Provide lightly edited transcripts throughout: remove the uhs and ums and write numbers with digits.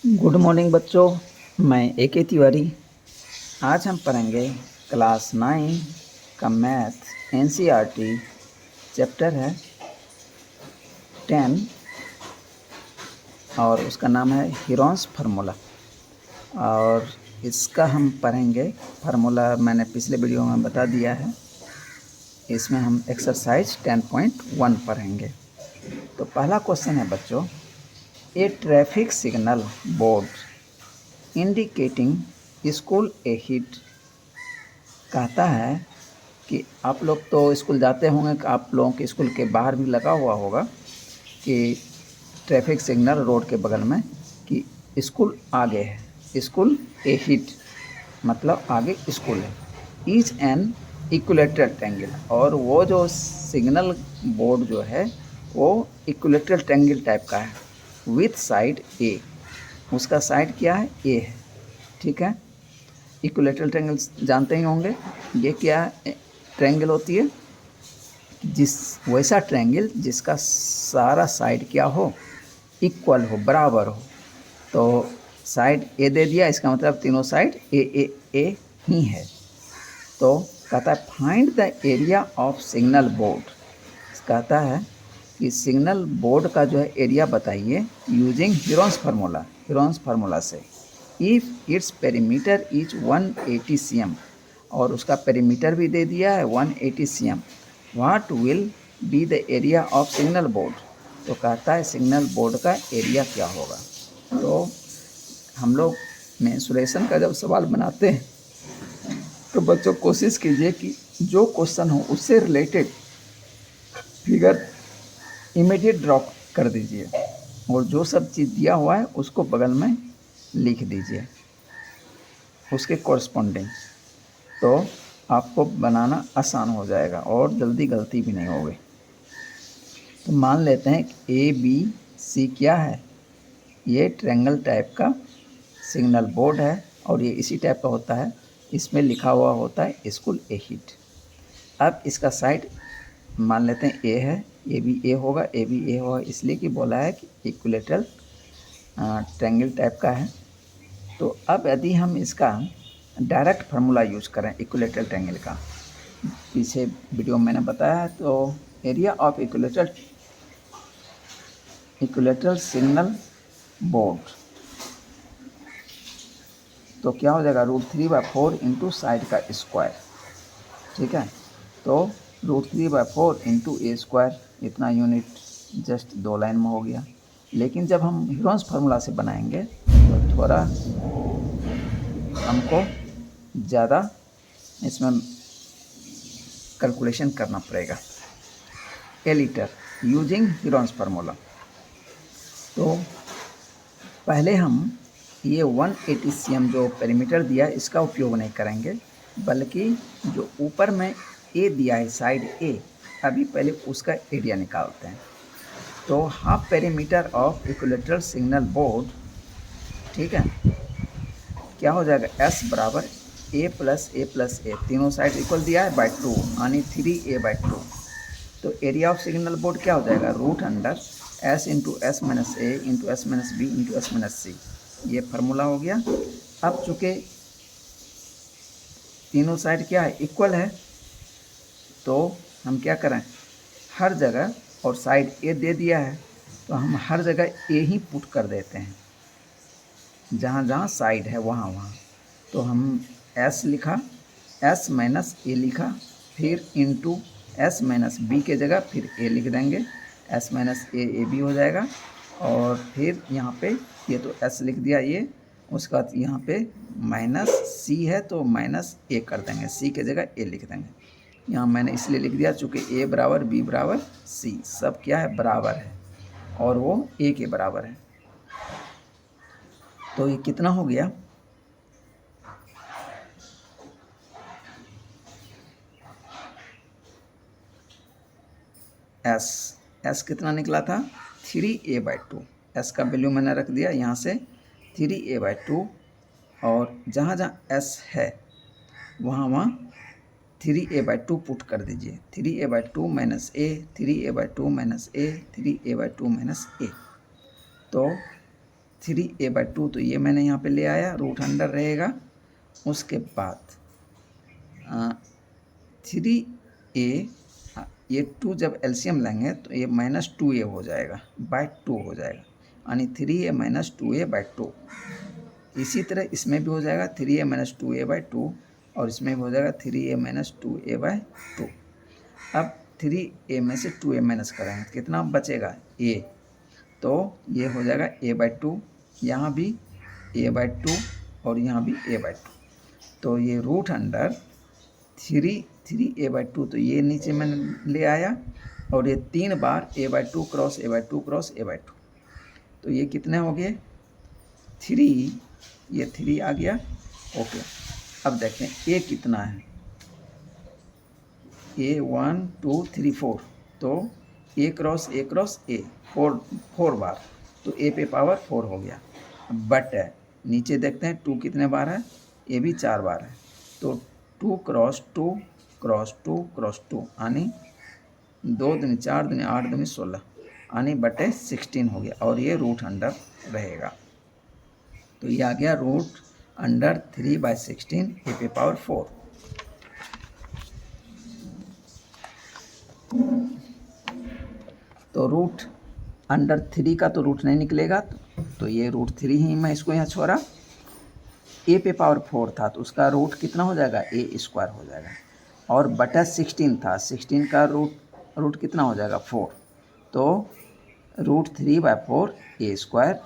Good morning बच्चों, मैं A K. Tiwari. आज हम पढ़ेंगे क्लास 9 का मैथ एनसीईआरटी चैप्टर है 10 और उसका नाम है हीरोन्स फार्मूला। और इसका हम पढ़ेंगे फार्मूला मैंने पिछले वीडियो में बता दिया है। इसमें हम एक्सरसाइज 10.1 पढ़ेंगे। तो पहला क्वेश्चन है बच्चों, a traffic signal board indicating school ahead कहता है कि आप लोग तो स्कूल जाते होंगे कि आप लोगों के स्कूल के बाहर भी लगा हुआ होगा कि ट्रैफिक सिग्नल रोड के बगल में कि स्कूल आगे है, स्कूल एहिड मतलब आगे स्कूल है। ईच एन इक्विलेटरल ट्रायंगल, और वो जो सिग्नल बोर्ड जो है वो इक्विलेटरल ट्रायंगल टाइप का है विथ साइड ए। उसका साइड क्या है? ए है। ठीक है, इक्विलेटरल ट्रायंगल जानते ही होंगे। ये क्या ट्रायंगल होती है? वैसा ट्रायंगल जिसका सारा साइड क्या हो, इक्वल हो, बराबर हो। तो साइड ए दे दिया, इसका मतलब तीनों साइड ए ए ए ही है। तो कहता है find the area of signal board. कहता है कि सिग्नल बोर्ड का जो है एरिया बताइए यूजिंग हीरोन्स फार्मूला से। If its perimeter is 180 cm, और उसका पेरीमीटर भी दे दिया है 180 cm, what will be the area of signal board. तो कहता है सिग्नल बोर्ड का एरिया क्या होगा। तो हम लोग मेंसुरेशन का जब सवाल बनाते हैं तो बच्चों कोशिश कीजिए कि जो क्वेश्चन हो उससे रिलेटेड फिगर इमीडिएट ड्रॉप कर दीजिए, और जो सब चीज़ दिया हुआ है उसको बगल में लिख दीजिए उसके कॉरस्पॉन्डिंग। तो आपको बनाना आसान हो जाएगा और जल्दी गलती भी नहीं होगी। तो मान लेते हैं कि ए बी सी क्या है, ये ट्रायंगल टाइप का सिग्नल बोर्ड है और ये इसी टाइप का होता है। इसमें लिखा हुआ होता है स्कूल एहिड। अब इसका साइड मान लेते हैं ए है, ए भी ए होगा, ए भी ए होगा, इसलिए कि बोला है कि इक्विलेटरल ट्रायंगल टाइप का है। तो अब यदि हम इसका डायरेक्ट फार्मूला यूज करें इक्विलेटरल ट्रायंगल का, पीछे वीडियो में मैंने बताया है, तो area of equilateral signal board तो क्या हो जाएगा, √3/4 इंटू साइड का स्क्वायर। ठीक है, तो √3/4 इंटू ए स्क्वायर, इतना यूनिट जस्ट 2 लाइन में हो गया। लेकिन जब हम हीरोन्स फार्मूला से बनाएंगे तो थोड़ा हमको ज़्यादा इसमें कैलकुलेशन करना पड़ेगा। ए लीटर यूजिंग हीरोन्स फार्मूला। तो पहले हम ये 180 cm जो पेरीमीटर दिया है इसका उपयोग नहीं करेंगे, बल्कि जो ऊपर में ए दिया है साइड ए, अभी पहले उसका एरिया निकालते हैं। तो half perimeter of equilateral signal board, ठीक है, क्या हो जाएगा, एस बराबर ए प्लस ए, तीनों साइड इक्वल दिया है, बाई 2 यानी 3a/2। तो एरिया ऑफ सिग्नल बोर्ड क्या हो जाएगा, √S into S minus A into S minus B into S minus C. ये फार्मूला हो गया। अब चूँकि तीनों साइड क्या है, इक्वल है, तो हम क्या करें, हर जगह, और साइड ए दे दिया है तो हम हर जगह ए ही पुट कर देते हैं, जहाँ जहाँ साइड है वहाँ वहाँ। तो हम एस लिखा, एस माइनस ए लिखा, फिर इंटू एस माइनस बी के जगह फिर ए लिख देंगे, एस माइनस ए बी हो जाएगा। और फिर यहाँ पे ये तो एस लिख दिया ये, उसके बाद यहाँ पे माइनस सी है तो माइनस ए कर देंगे, सी के जगह ए लिख देंगे। यहाँ मैंने इसलिए लिख दिया चूँकि ए बराबर बी बराबर सी, सब क्या है, बराबर है, और वो ए के बराबर है। तो ये कितना हो गया, एस कितना निकला था, 3a/2। एस का वैल्यू मैंने रख दिया यहाँ से 3a/2, और जहाँ जहाँ एस है वहाँ वहाँ 3a/2 पुट कर दीजिए, 3a/2 माइनस ए, 3a/2 माइनस ए, 3a/2 माइनस ए। तो 3a/2, तो ये मैंने यहाँ पे ले आया, रूट अंडर रहेगा। उसके बाद 3a, ये 2 जब एलसीएम लेंगे तो ये -2a हो जाएगा, बाय 2 हो जाएगा, यानी 3a - 2a/2। इसी तरह इसमें भी हो जाएगा 3a - 2a/2, और इसमें भी हो जाएगा 3a - 2a/2। अब 3a में से 2a माइनस करेंगे तो कितना बचेगा, a, तो ये हो जाएगा a/2, यहाँ भी a/2 और यहाँ भी a/2। तो ये रूट अंडर 3a/2, तो ये नीचे मैंने ले आया, और ये 3 बार a/2 cross a/2 cross a/2, तो ये कितने हो गए 3, ये 3 आ गया। ओके, अब देखें a कितना है, a 1 2 3 4, तो a क्रॉस a 4 बार, तो a पे पावर 4 हो गया। बट है नीचे देखते हैं 2 कितने बार है, a भी 4 बार है, तो 2 क्रॉस 2 क्रॉस 2 क्रॉस 2, यानी 2 दूनी 4 दूनी 8 दूनी 16, यानी बटे 16 हो गया, और ये रूट अंडर रहेगा। तो ये आ गया रूट अंडर 3/16 a पे पावर 4। तो रूट अंडर 3 का तो रूट नहीं निकलेगा, तो ये रूट 3 ही मैं इसको यहाँ छोड़ा। a पे पावर 4 था तो उसका रूट कितना हो जाएगा, a² हो जाएगा, और बटा 16 था, 16 का रूट कितना हो जाएगा 4, तो रूट 3/4 a²।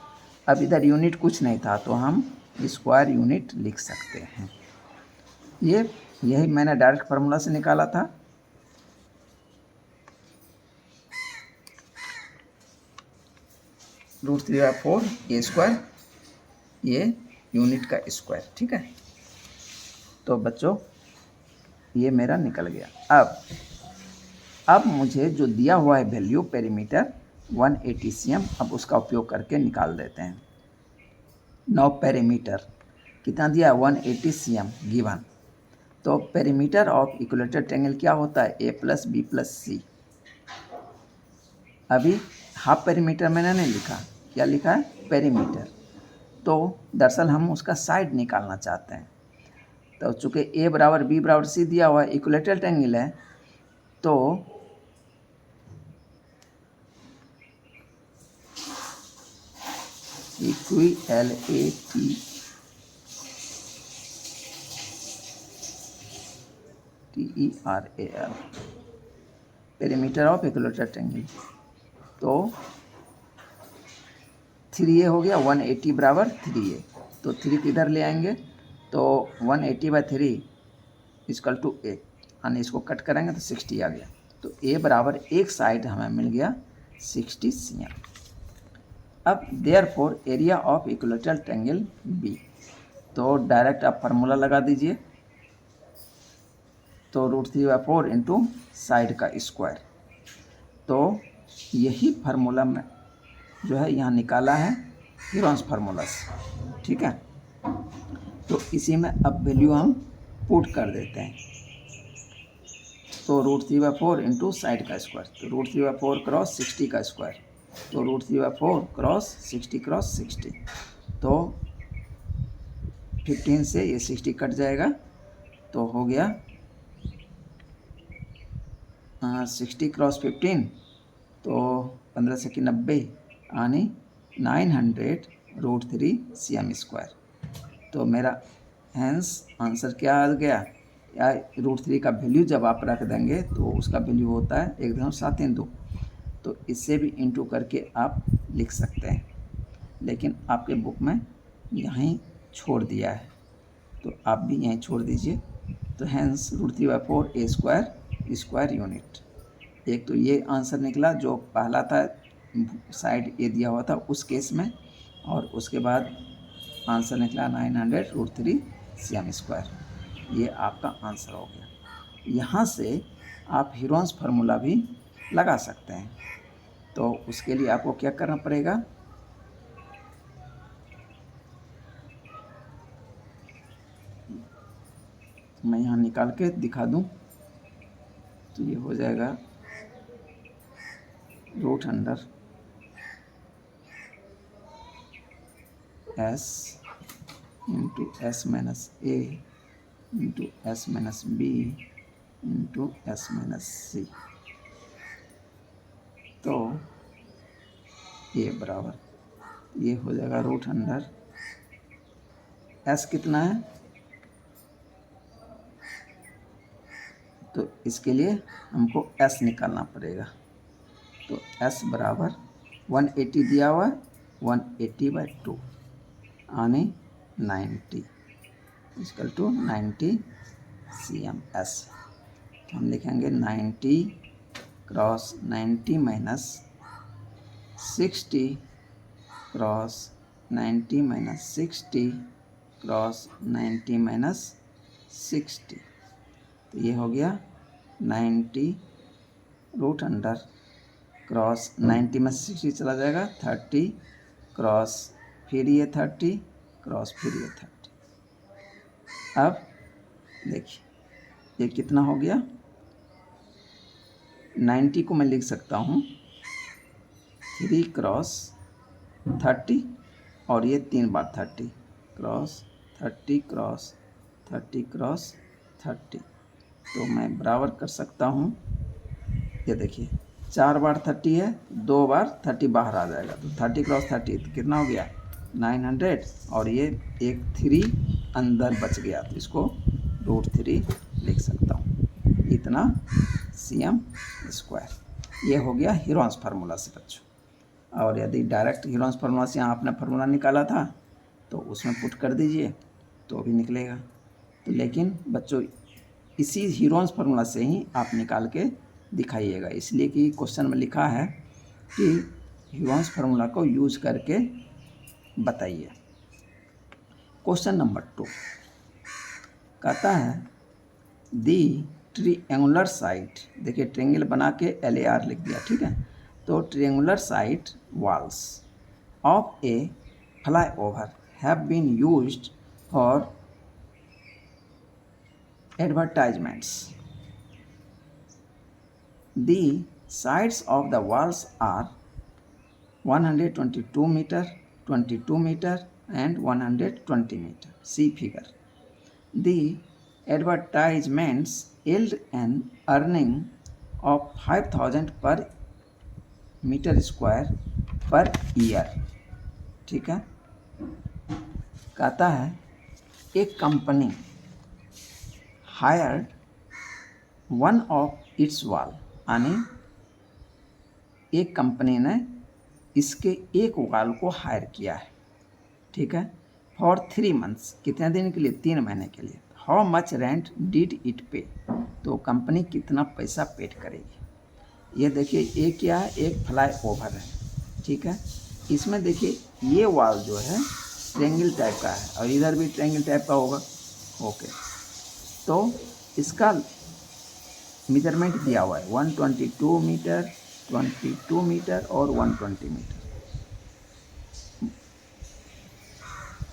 अब इधर यूनिट कुछ नहीं था तो हम स्क्वायर यूनिट लिख सकते हैं। यही मैंने डायरेक्ट फार्मूला से निकाला था। रूट 3/4 a², ये यूनिट का स्क्वायर, ठीक है। तो बच्चों ये मेरा निकल गया। अब मुझे जो दिया हुआ है वैल्यू पेरीमीटर 180 cm, अब उसका उपयोग करके निकाल देते हैं। नाउ पेरीमीटर कितना दिया, 180 cm गिवन। तो पेरीमीटर ऑफ इक्विलेटरल ट्रायंगल क्या होता है, a + b + c। अभी हाफ पेरीमीटर मैंने नहीं लिखा, क्या लिखा है, पेरीमीटर। तो दरअसल हम उसका साइड निकालना चाहते हैं। तो चूँकि a = b = c दिया हुआ है, इक्विलेटरल ट्रायंगल है, तो equilateral perimeter of equilateral triangle. तो 3a हो गया, 180 = 3a, तो 3 किधर ले आएंगे, तो 180/3 = a, यानी इसको कट करेंगे तो 60 आ गया। तो a बराबर एक साइड हमें मिल गया 60 cm। अब therefore area of equilateral triangle B, तो डायरेक्ट आप फार्मूला लगा दीजिए। तो रूट 3/4 इंटू साइड का स्क्वायर, तो यही फार्मूला में जो है यहाँ निकाला है हीरोन्स फार्मूला से, ठीक है। तो इसी में अब वैल्यू हम पुट कर देते हैं। तो रूट 3/4 इंटू साइड का स्क्वायर, तो रूट 3/4 क्रॉस 60 का स्क्वायर, तो रूट 3/4 क्रॉस 60 क्रॉस 60, तो 15 से ये 60 कट जाएगा, तो हो गया 60 क्रॉस 15, तो 15 से 90, यानी 900√3 cm²। तो मेरा हैंस आंसर क्या आ गया, या √3 का वैल्यू जब आप रख देंगे तो उसका वैल्यू होता है 1.732। तो इससे भी इंटू करके आप लिख सकते हैं, लेकिन आपके बुक में यहीं छोड़ दिया है, तो आप भी यहीं छोड़ दीजिए। तो हैंस √3/4 a² स्क्वायर यूनिट। एक तो ये आंसर निकला जो पहला था, साइड ए दिया हुआ था उस केस में, और उसके बाद आंसर निकला 900√3 cm²। ये आपका आंसर हो गया। यहाँ से आप हीरोन्स फार्मूला भी लगा सकते हैं। तो उसके लिए आपको क्या करना पड़ेगा, मैं यहाँ निकाल के दिखा दूँ, तो ये हो जाएगा root under S into S minus A into S minus B into S minus C. तो ये बराबर ये हो जाएगा रूट अंडर एस कितना है, तो इसके लिए हमको एस निकालना पड़ेगा। तो एस बराबर 180 दिया हुआ है, 180/2 यानी 90 इक्वल टू 90 CMS। तो हम लिखेंगे 90 cross 90 minus 60 cross 90 minus 60 cross 90 minus 60। तो ये हो गया 90 रूट अंडर क्रॉस 90 में 60 चला जाएगा 30 क्रॉस फिर ये 30 क्रॉस फिर ये 30। अब देखिए ये कितना हो गया, 90 को मैं लिख सकता हूँ 3 क्रॉस 30 और ये 3 बार 30 क्रॉस 30 क्रॉस 30 क्रॉस 30। तो मैं बराबर कर सकता हूँ, ये देखिए 4 बार 30 है, 2 बार 30 बाहर आ जाएगा, तो 30 क्रॉस 30 तो कितना हो गया 900 और ये एक 3 अंदर बच गया, तो इसको √3 लिख सकता हूँ, इतना CM²। ये हो गया हीरोन्स फार्मूला से बच्चों। और यदि डायरेक्ट हीरोन्स फार्मूला से यहाँ आपने फार्मूला निकाला था तो उसमें पुट कर दीजिए तो भी निकलेगा। तो लेकिन बच्चों इसी हीरोन्स फार्मूला से ही आप निकाल के दिखाइएगा, इसलिए कि क्वेश्चन में लिखा है कि हीरोन्स फार्मूला को यूज करके बताइए। क्वेश्चन नंबर 2 कहता है दी ट्रिएंगुलर साइड, देखिए ट्रिएंगल बना के LAR लिख दिया, ठीक है। तो triangular side walls of a flyover have been used for advertisements. The sides of the walls are 122 meter, 22 meter and 120 meter. See figure. The advertisements yield an earning of 5,000 per meter square per year. ठीक है। कहता है एक company hired one of its wall, यानी एक company ने इसके एक वॉल को हायर किया है, ठीक है, फॉर 3 months, कितने दिन के लिए 3 महीने के लिए। How much rent did it पे, तो कंपनी कितना पैसा पेड करेगी। ये देखिए ये क्या है, एक फ्लाई ओवर है, ठीक है। इसमें देखिए ये वॉल जो है ट्रायंगल टाइप का है और इधर भी ट्रायंगल टाइप का होगा, ओके। तो इसका मेजरमेंट दिया हुआ है 122 मीटर, 22 मीटर और 120 मीटर,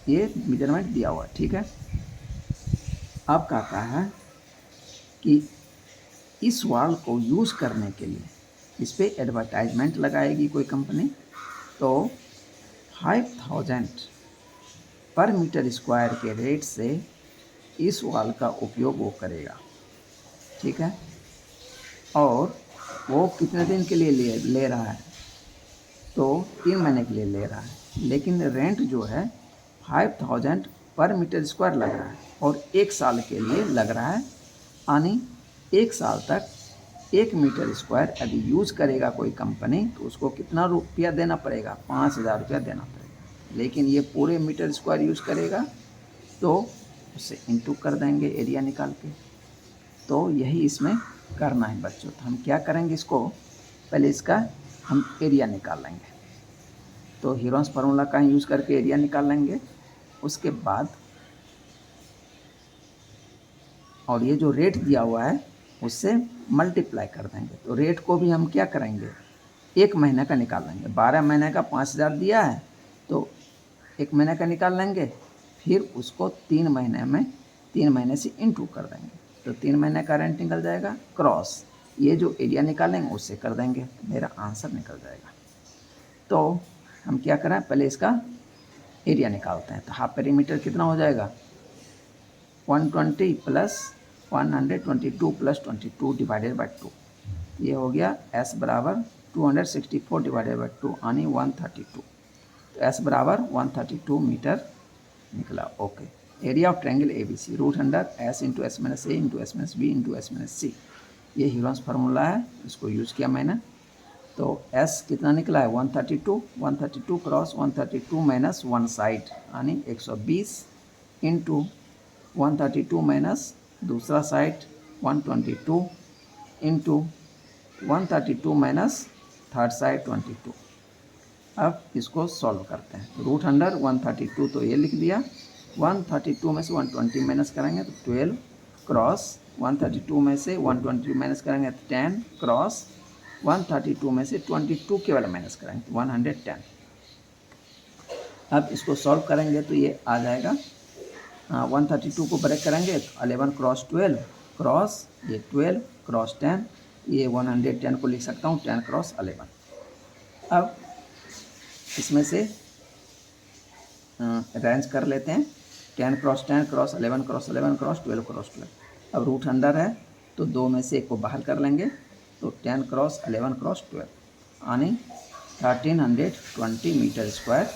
ये मेजरमेंट दिया हुआ है, ठीक है। अब कहता है कि इस वॉल को यूज़ करने के लिए इस पर एडवर्टाइजमेंट लगाएगी कोई कंपनी, तो 5,000 पर मीटर स्क्वायर के रेट से इस वॉल का उपयोग वो करेगा, ठीक है। और वो कितने दिन के लिए ले रहा है, तो 3 महीने के लिए ले रहा है, लेकिन रेंट जो है 5,000 पर मीटर स्क्वायर लग रहा है और 1 साल के लिए लग रहा है, यानी 1 साल तक 1 मीटर स्क्वायर यदि यूज़ करेगा कोई कंपनी तो उसको कितना रुपया देना पड़ेगा, 5,000 रुपया देना पड़ेगा। लेकिन ये पूरे मीटर स्क्वायर यूज़ करेगा तो उससे इंटू कर देंगे एरिया निकाल के। तो यही इसमें करना है बच्चों। तो हम क्या करेंगे, इसको पहले इसका हम एरिया निकाल लेंगे, तो हीरोन्स फार्मूला का यूज़ करके एरिया निकाल लेंगे। उसके बाद और ये जो रेट दिया हुआ है उससे मल्टीप्लाई कर देंगे। तो रेट को भी हम क्या करेंगे, 1 महीने का निकाल लेंगे। 12 महीने का 5,000 दिया है तो 1 महीने का निकाल लेंगे, फिर उसको 3 महीने में 3 महीने से इंटू कर देंगे, तो 3 महीने का रेंट निकल जाएगा, क्रॉस ये जो एरिया निकालेंगे उससे कर देंगे, तो मेरा आंसर निकल जाएगा। तो हम क्या करें, पहले इसका एरिया निकालते हैं। तो हाफ पेरीमीटर कितना हो जाएगा, 120 प्लस 122 प्लस 22 डिवाइडेड बाई 2, ये हो गया S बराबर 264 डिवाइडेड बाई 2 यानी 132। तो S बराबर 132 मीटर निकला। Okay, area of triangle ABC root under S into S minus A into S minus B into S minus C, ये हीरोन्स फार्मूला है, इसको यूज़ किया मैंने। तो S कितना निकला है 132, 132 क्रॉस 132 माइनस वन साइड यानी 120 इंटू 132 माइनस दूसरा side 122 into 132 minus third side 22। अब इसको सॉल्व करते हैं। रूट अंडर 132 तो ये लिख दिया, 132 में से 120 माइनस करेंगे तो 12 क्रॉस 132 में से 120 माइनस करेंगे तो 10 क्रॉस 132 में से 22 केवल माइनस करेंगे तो 110। अब इसको सॉल्व करेंगे तो ये आ जाएगा 132 को ब्रेक करेंगे तो 11 क्रॉस 12 क्रॉस ये 12 क्रॉस 10, ये 110 को लिख सकता हूँ 10 क्रॉस 11। अब इसमें से अरेंज कर लेते हैं, 10 cross 10 cross 11 cross 11 cross 12 cross 12। अब रूट अंडर है तो 2 में से 1 को बाहर कर लेंगे तो 10 क्रॉस 11 क्रॉस 12 यानी 1320 मीटर स्क्वायर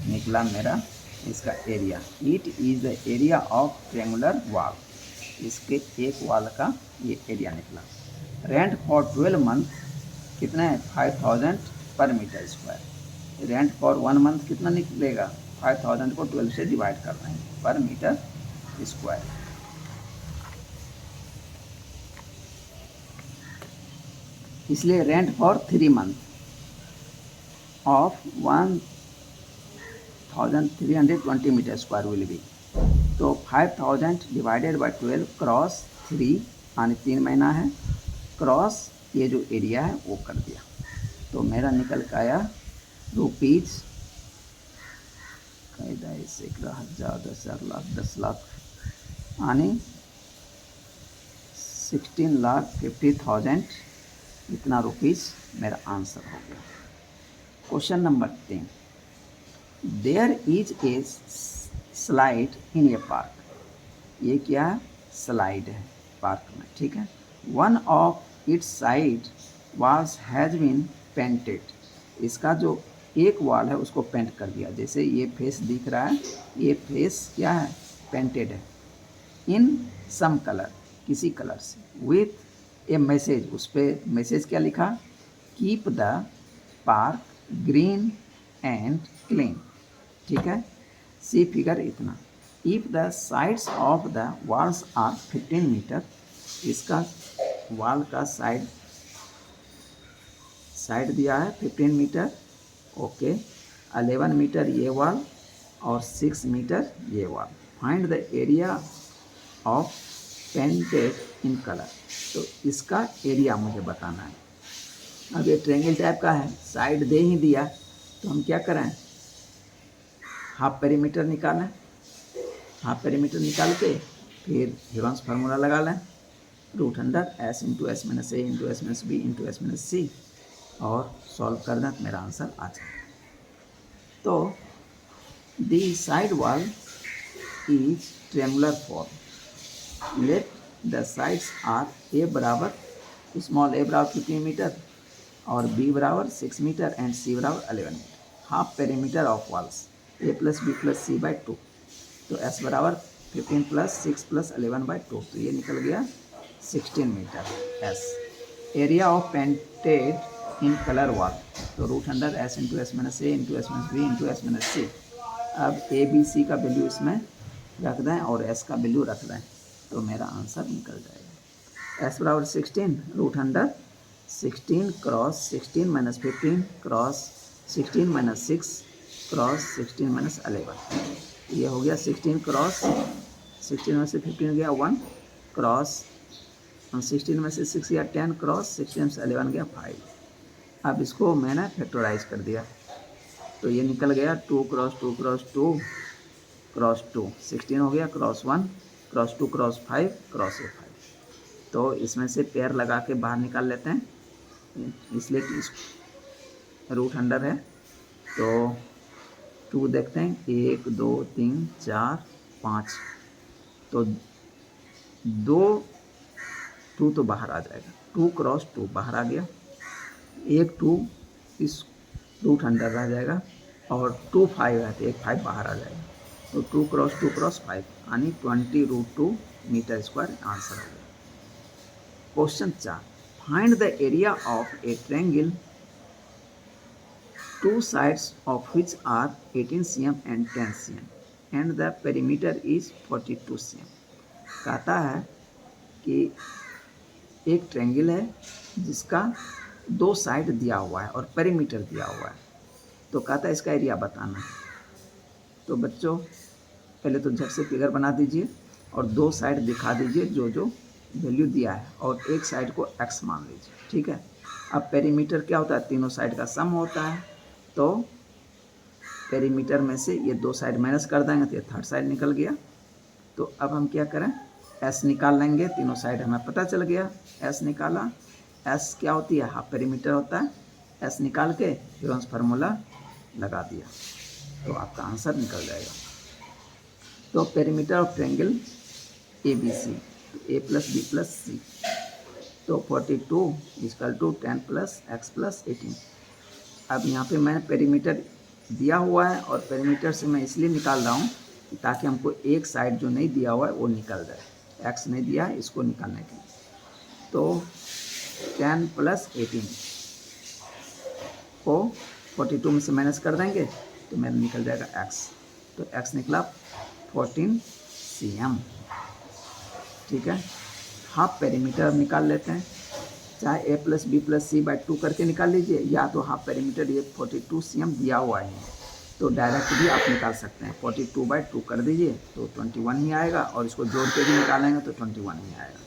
निकला मेरा इसका area. It is the area of triangular wall, इसके एक वॉल का ये एरिया निकला। रेंट फॉर 12 मंथ कितना है 5000 पर metre square. Rent for 1 month कितना निकलेगा, 5000 को 12 से डिवाइड कर रहे हैं पर मीटर स्क्वायर। इसलिए rent for 3 month of 1320 metre square will be, तो 5000 डिवाइडेड बाई 12 क्रॉस 3 यानी 3 महीना है क्रॉस ये जो एरिया है वो कर दिया। तो मेरा निकल के आया रुपीज़ 10,000 10,000 लाख 10 लाख यानी 16,50,000 इतना रुपीज़ मेरा आंसर हो गया। Question number 3, there is a slide in a park, ये क्या है स्लाइड है पार्क में, ठीक है। One of its side walls has been painted, इसका जो एक वॉल है उसको पेंट कर दिया, जैसे ये फेस दिख रहा है ये फेस क्या है पेंटेड है इन सम कलर किसी कलर से, विथ ए मैसेज, उस पर मैसेज क्या लिखा, keep the park green and clean, ठीक है। सी फिगर इतना, if the sides of the walls are 15 metre, इसका वॉल का साइड दिया है 15 मीटर, ओके। 11 मीटर ये वॉल और 6 मीटर ये wall. Find the area of painted in colour, तो इसका एरिया मुझे बताना है। अब ये ट्रायंगल टाइप का है, साइड दे ही दिया तो हम क्या करें, हाफ पेरीमीटर निकालें, हाफ पेरीमीटर निकाल के फिर हीरोन्स फार्मूला लगा लें, root under S into S minus A into S minus B into S minus C, और सॉल्व कर दें तो मेरा आंसर आ जाए। तो the side wall is triangular form, let the sides are A बराबर स्मॉल ए बराबर 15 मीटर और बी बराबर 6 मीटर एंड सी बराबर 11 metre. Half perimeter of walls a plus B plus C by 2, तो एस बराबर 15 प्लस 6 प्लस 11 बाई 2, तो ये निकल गया 16 metre S. Area of painted in colour wall, तो root under S into S minus A into S minus B into S minus C. अब A B सी का value इसमें रख दें और एस का वैल्यू रख दें तो मेरा आंसर निकल जाएगा। एस बराबर 16 root under 16 cross 16 minus 15 cross 16 minus 6 cross 16 minus 11, ये हो गया 16 क्रॉस 16 में से 15 गया 1 क्रॉस 16 में से 6 गया 10 क्रॉस 16 में से 11 गया 5। अब इसको मैंने फैक्टराइज कर दिया तो ये निकल गया 2 क्रॉस 2 क्रॉस 2 क्रॉस 2, 16 हो गया क्रॉस 1 क्रॉस 2 क्रॉस 5 क्रॉस 5। तो इसमें से पेयर लगा के बाहर निकाल लेते हैं, इसलिए कि रूट अंडर है तो टू देखते हैं, 1 2 3 4 5, तो 2 2 तो बाहर आ जाएगा, 2 क्रॉस 2 बाहर आ गया, एक 2 इस रूट अंडर रह जाएगा, और 2 5 है तो एक 5 बाहर आ जाएगा, तो 2 क्रॉस 5 यानी 20√2 मीटर स्क्वायर आंसर हो गया। Question 4, find the area of a triangle two sides of which are 18 cm and 10 cm and the perimeter is 42 cm। कहता है कि एक ट्रायंगल है जिसका 2 साइड दिया हुआ है और पेरीमीटर दिया हुआ है, तो कहता है इसका एरिया बताना है। तो बच्चों पहले तो झट से फिगर बना दीजिए और 2 साइड दिखा दीजिए जो जो वैल्यू दिया है, और एक साइड को x मान लीजिए, ठीक है। अब पेरीमीटर क्या होता है, तीनों साइड का सम होता है, तो पेरीमीटर में से ये 2 साइड माइनस कर देंगे तो ये थर्ड साइड निकल गया। तो अब हम क्या करें, एस निकाल लेंगे, तीनों साइड हमें पता चल गया, एस निकाला, एस क्या होती है, हाफ पेरीमीटर होता है, एस निकाल के हीरोन्स फार्मूला लगा दिया तो आपका आंसर निकल जाएगा। तो perimeter of triangle A B C, A plus B plus C, तो 42 equal to 10 plus X plus 18। अब यहाँ पे मैंने पेरीमीटर दिया हुआ है और पेरीमीटर से मैं इसलिए निकाल रहा हूँ ताकि हमको एक साइड जो नहीं दिया हुआ है वो निकल जाए, एक्स नहीं दिया है इसको निकालने के लिए। तो 10 प्लस 18 को 42 में से माइनस कर देंगे तो मेरा निकल जाएगा एक्स, तो एक्स निकला 14 cm, ठीक है। हाफ पेरीमीटर निकाल लेते हैं, चाहे A plus B plus C by 2 करके निकाल लीजिए, या तो हाफ पेरीमीटर ये 42 cm दिया हुआ है तो डायरेक्ट भी आप निकाल सकते हैं, 42/2 कर दीजिए तो 21 ही आएगा, और इसको जोड़ के भी निकालेंगे तो 21 ही आएगा।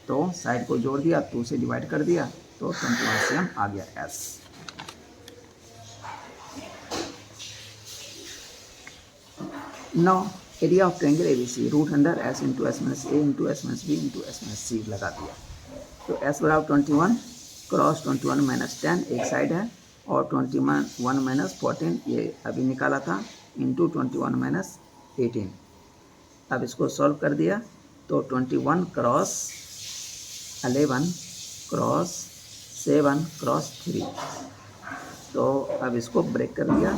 तो साइड को जोड़ दिया, 2 से डिवाइड कर दिया तो 21 cm आ गया S. Now area of triangle ABC, root under S into S minus A into S minus B into S minus C लगा दिया। तो एस बराबर 21 क्रॉस 21 माइनस 10 एक साइड है, और 21 माइनस 14 ये अभी निकाला था इंटू 21 माइनस 18। अब इसको सॉल्व कर दिया तो 21 क्रॉस 11 क्रॉस 7 क्रॉस 3, तो अब इसको ब्रेक कर दिया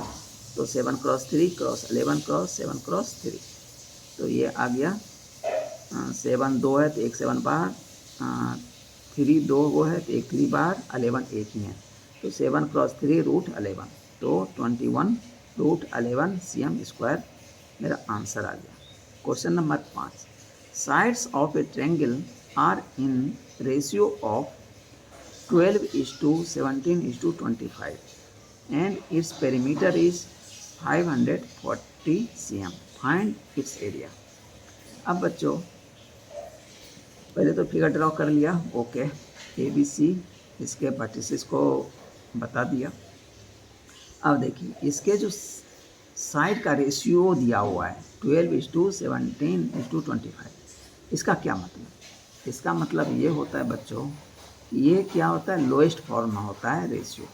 तो 7 क्रॉस 3 क्रॉस 11 क्रॉस 7 क्रॉस 3, तो ये आ गया 7 2 है तो एक 7 बाहर, 3 2 वो है तो एक 3 बाहर, 11 एक ही है, तो 7 क्रॉस 3 रूट 11, तो 21 रूट 11 cm स्क्वायर मेरा आंसर आ गया। Question number 5, sides of a triangle are in ratio of 12:17:25 and its perimeter is 540 cm, find its area। अब बच्चों पहले तो फिगर ड्रॉ कर लिया, ओके, ए बी सी इसके वर्टिसेस को बता दिया। अब देखिए इसके जो साइड का रेशियो दिया हुआ है 12:17:25, इसका क्या मतलब, इसका मतलब ये होता है बच्चों, ये क्या होता है, लोएस्ट फॉर्म में होता है रेशियो।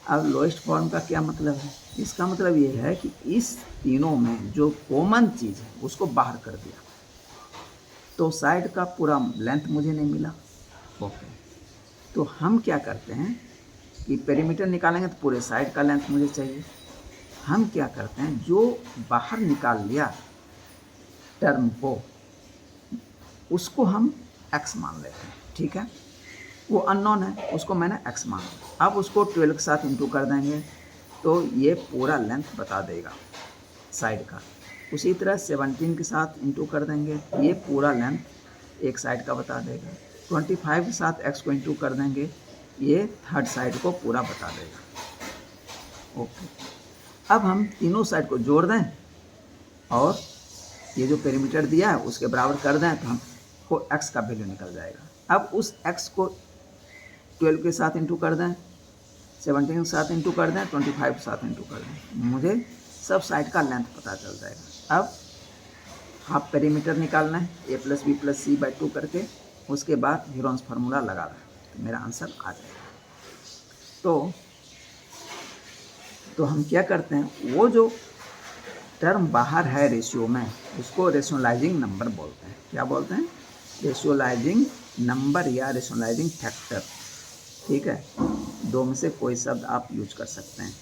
अब लोएस्ट फॉर्म का क्या मतलब है, इसका मतलब ये है कि इस तीनों में जो कॉमन चीज़ है उसको बाहर कर दिया, तो साइड का पूरा लेंथ मुझे नहीं मिला, ओके। तो हम क्या करते हैं कि पेरीमीटर निकालेंगे तो पूरे साइड का लेंथ मुझे चाहिए। हम क्या करते हैं, जो बाहर निकाल लिया टर्म को उसको हम x मान लेते हैं, ठीक है, वो अननोन है उसको मैंने x मान लिया। अब उसको 12 के साथ इंटू कर देंगे तो ये पूरा लेंथ बता देगा साइड का। उसी तरह 17 के साथ इंटू कर देंगे, ये पूरा लेंथ एक साइड का बता देगा। 25 के साथ x को इंटू कर देंगे, ये थर्ड साइड को पूरा बता देगा, ओके। अब हम तीनों साइड को जोड़ दें और ये जो पेरीमीटर दिया है उसके बराबर कर दें तो हमको x का वैल्यू निकल जाएगा। अब उस x को 12 के साथ इंटू कर दें, 17 के साथ इंटू कर दें, 25 के साथ इंटू कर दें, मुझे सब साइड का लेंथ पता चल जाएगा। अब हाफ पेरीमीटर निकालना है, a plus B plus C by 2 करके, उसके बाद हीरोन्स फार्मूला लगाना है तो मेरा आंसर आ जाएगा। तो तो हम क्या करते हैं, वो जो टर्म बाहर है रेशियो में उसको रेशनलाइजिंग नंबर बोलते हैं। क्या बोलते हैं? रेशनलाइजिंग नंबर या रेशनलाइजिंग फैक्टर। ठीक है, दो में से कोई शब्द आप यूज कर सकते हैं।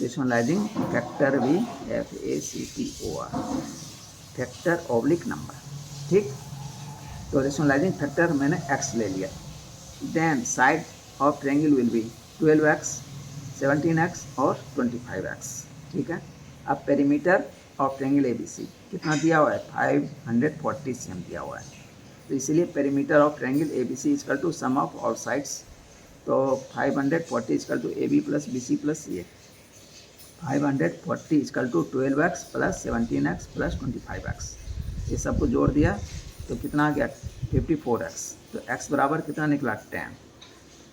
रेशनलाइजिंग फैक्टर भी FACTOR, फैक्टर ऑब्लिक नंबर। ठीक, तो रेशनलाइजिंग फैक्टर मैंने x ले लिया। Then side of triangle will be 12x, 17x और 25x। ठीक है, अब पेरीमीटर ऑफ ट्रायंगल ABC कितना दिया हुआ है? 540 cm दिया हुआ है। तो इसीलिए perimeter of triangle ABC equal to sum of all sides. तो 540 equal to AB plus BC plus CA। 540 equal to 12x plus 17x plus 25x। ये सबको जोड़ दिया तो कितना आ गया? 54x। तो x बराबर कितना निकला? 10।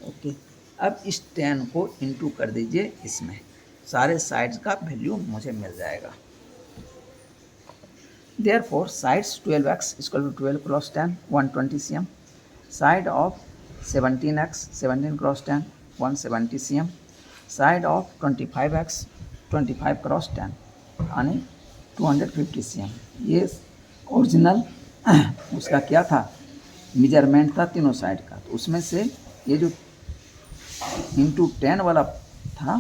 ओके, अब इस 10 को इंटू कर दीजिए इसमें, सारे साइड्स का वैल्यू मुझे मिल जाएगा। Therefore sides 12x equal to 12 cross 10, 120 cm. Side of 17x, 17 cross 10, 170 cm. Side of 25x, 25 cross 10 यानी 250 cm। ये ओरिजिनल उसका क्या था? मेजरमेंट था तीनों साइड का। तो उसमें से ये जो इंटू 10 वाला था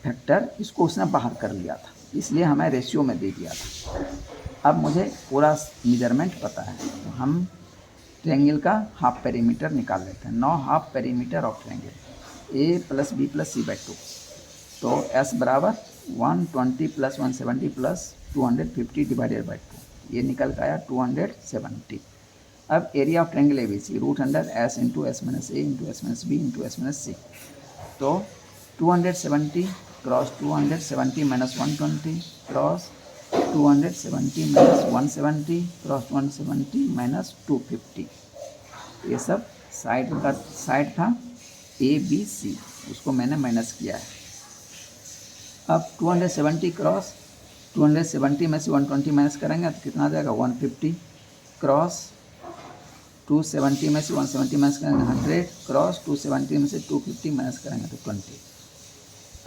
फैक्टर, इसको उसने बाहर कर लिया था, इसलिए हमें रेशियो में दे दिया था। अब मुझे पूरा मेजरमेंट पता है, तो हम ट्रायंगल का हाफ पेरीमीटर निकाल लेते हैं। 9 half perimeter of triangle A plus B plus C/2। तो S बराबर 120 प्लस 170 प्लस 250 डिवाइडेड बाई 2, ये निकल के आया 270। अब area of triangle ABC root under S into S minus A into S minus B into S minus C। तो 270 cross 270 minus 120 cross 270 minus 170 cross 170 minus 250। ये सब साइड था ABC, उसको मैंने माइनस किया है। अब 270 क्रॉस 270 में से 120 माइनस करेंगे तो कितना आ जाएगा? 150 क्रॉस 270 में से 170 माइनस करेंगे 100 क्रॉस 270 में से 250 माइनस करेंगे तो 20।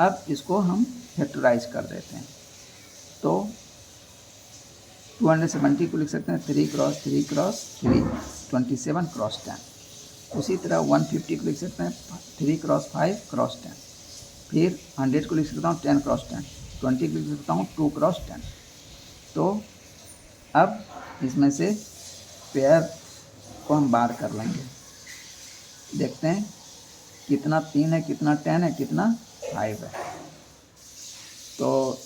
अब इसको हम फैक्टराइज कर देते हैं। तो 270 को लिख सकते हैं 3 क्रॉस 3 क्रॉस 3, 27 क्रॉस 10। उसी तरह 150 को लिख सकते हैं 3 क्रॉस 5 क्रॉस 10। फिर 100 को लिख सकता हूँ 10 क्रॉस 10, 20 को लिख सकता हूँ 2 क्रॉस 10। तो अब इसमें से पेयर को हम बाहर कर लेंगे। देखते हैं कितना 3 है, कितना 10 है, कितना 5 है। तो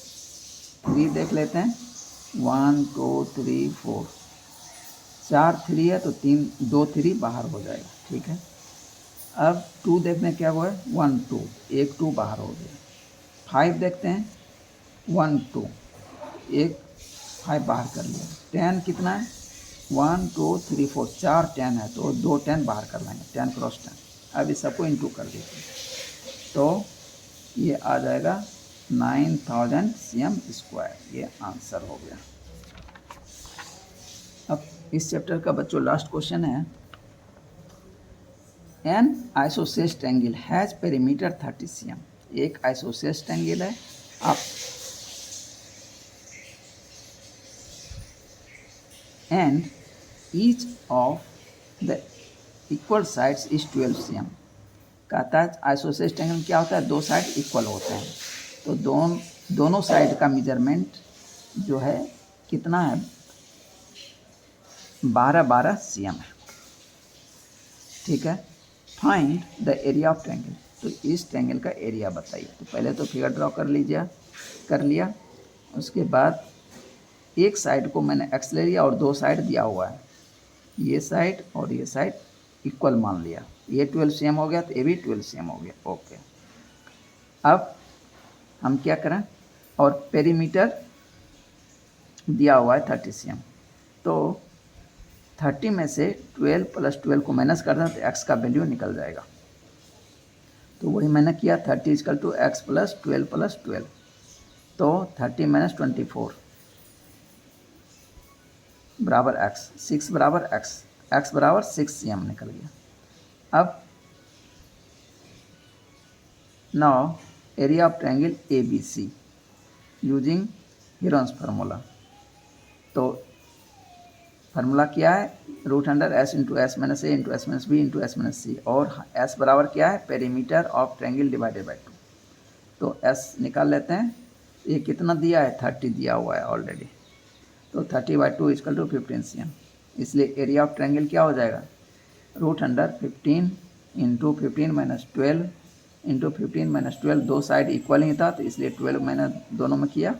3 देख लेते हैं, 1 2 3 4, 4 3 है तो 2 3 बाहर हो जाएगा। ठीक है, अब 2 देखते हैं क्या हुआ है? 1 2, एक 2 बाहर हो गया। 5 देखते हैं, 1 2, एक 5 बाहर कर लिया। 10 कितना है? 1 2 3 4, 4 10 है तो 2 10 बाहर कर लेंगे, 10 क्रॉस 10। अब इस सबको इंटू कर देते हैं तो ये आ जाएगा 9000 cm स्क्वायर। ये आंसर हो गया। अब इस चैप्टर का बच्चों लास्ट क्वेश्चन है, N isosceles triangle has perimeter 30 cm। एक आइसोसेलेस ट्रायंगल है, आप and each of the equal sides is 12 cm। कहता है आइसोसेलेस ट्रायंगल क्या होता है? दो साइड इक्वल होते हैं, तो दोनों साइड का मेजरमेंट जो है कितना है? 12 cm है। ठीक है, find the area of triangle. तो इस ट्रायंगल का एरिया बताइए। तो पहले तो फिगर ड्रॉ कर लिया। उसके बाद एक साइड को मैंने एक्स ले लिया और दो साइड दिया हुआ है, ये साइड और ये साइड इक्वल मान लिया। ये 12 cm हो गया तो ये भी 12 cm हो गया। ओके, अब हम क्या करें? और पेरीमीटर दिया हुआ है 30 cm, तो 30 में से 12 प्लस 12 को माइनस कर दें तो x का वैल्यू निकल जाएगा। तो वही मैंने किया, 30 इक्वल टू एक्स प्लस 12, तो 30 माइनस 24 बराबर x, 6 बराबर x बराबर 6 cm निकल गया। अब 9 area of triangle ABC using Heron's formula. तो फार्मूला क्या है, root under S into S minus A into S minus B into S minus C, और एस बराबर क्या है, perimeter of triangle divided by 2। तो एस निकाल लेते हैं। ये कितना दिया है, 30 दिया हुआ है ऑलरेडी। तो 30/2 इक्वल टू 15 cm। इसलिए एरिया ऑफ ट्रायंगल क्या हो जाएगा, root under 15 into 15 minus 12 into 15 minus 12, दो साइड इक्वल ही था तो इसलिए 12 मैंने दोनों में किया,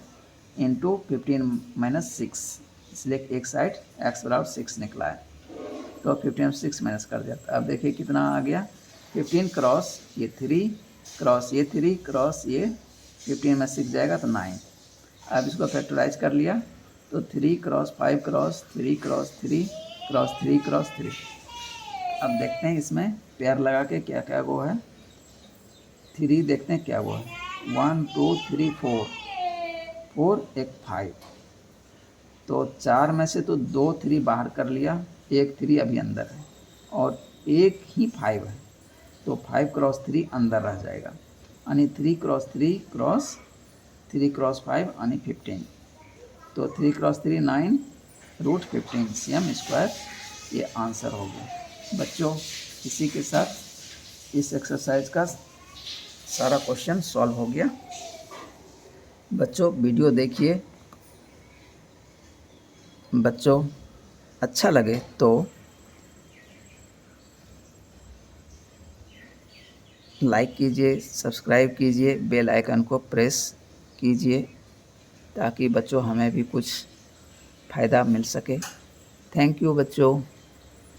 इंटू 15 माइनस 6, इसलिए एक साइड x बराबर 6 निकला है। तो 15 में 6 माइनस कर दिया। अब देखिए कितना आ गया, 15 क्रॉस ये 3 क्रॉस ये 3 क्रॉस ये 15 में 6 जाएगा तो 9। अब इसको फैक्टराइज कर लिया तो 3 cross 5 cross 3 cross 3 cross 3 cross 3। अब देखते हैं इसमें पेयर लगा के क्या क्या वो है। 3 देखते हैं क्या वो है, 1 2 3 4, 4 एक 5, तो 4 में से तो 2 3 बाहर कर लिया, एक 3 अभी अंदर है और एक ही 5 है, तो 5 क्रॉस 3 अंदर रह जाएगा, यानी 3 क्रॉस 3 क्रॉस 3 क्रॉस 5 यानी 15। तो 3 क्रॉस 3 9 रूट 15 cm², ये आंसर हो गया। बच्चों इसी के साथ इस एक्सरसाइज का सारा क्वेश्चन सॉल्व हो गया। बच्चों वीडियो देखिए, बच्चों अच्छा लगे तो लाइक कीजिए, सब्सक्राइब कीजिए, बेल आइकन को प्रेस कीजिए ताकि बच्चों हमें भी कुछ फ़ायदा मिल सके। थैंक यू बच्चों।